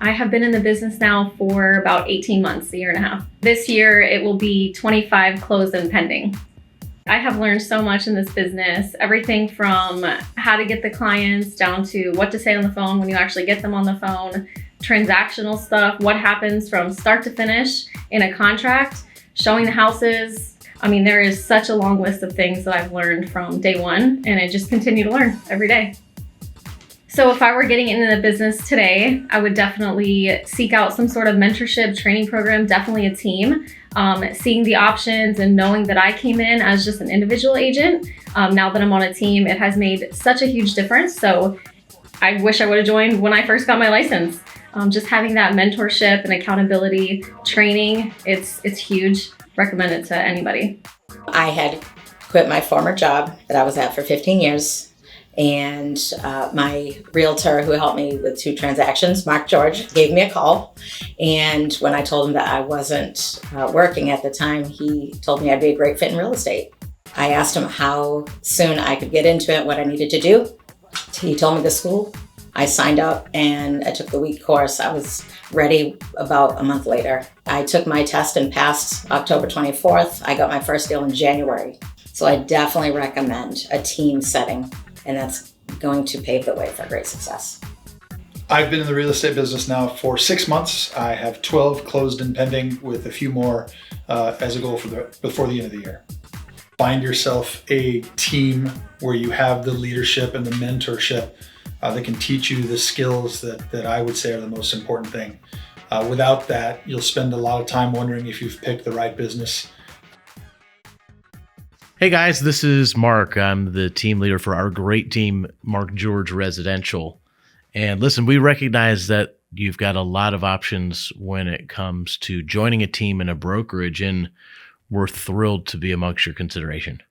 I have been in the business now for about 18 months, a year and a half. This year, it will be 25 closed and pending. I have learned so much in this business, everything from how to get the clients down to what to say on the phone when you actually get them on the phone, transactional stuff, what happens from start to finish in a contract, showing the houses. I mean, there is such a long list of things that I've learned from day one, and I just continue to learn every day. So if I were getting into the business today, I would definitely seek out some sort of mentorship training program, definitely a team. Seeing the options and knowing that I came in as just an individual agent. Now that I'm on a team, it has made such a huge difference. So I wish I would have joined when I first got my license. Just having that mentorship and accountability training, it's huge. Recommend it to anybody. I had quit my former job that I was at for 15 years. And my realtor who helped me with 2 transactions, Marc George, gave me a call. And when I told him that I wasn't working at the time, he told me I'd be a great fit in real estate. I asked him how soon I could get into it, what I needed to do. He told me the school. I signed up and I took the week course. I was ready about a month later. I took my test and passed October 24th. I got my first deal in January. So I definitely recommend a team setting. And that's going to pave the way for great success. I've been in the real estate business now for 6 months. I have 12 closed and pending with a few more as a goal before the end of the year. Find yourself a team where you have the leadership and the mentorship that can teach you the skills that I would say are the most important thing. Without that, you'll spend a lot of time wondering if you've picked the right business. Hey guys, this is Mark. I'm the team leader for our great team, Marc George Residential. And listen, we recognize that you've got a lot of options when it comes to joining a team in a brokerage, and we're thrilled to be amongst your consideration.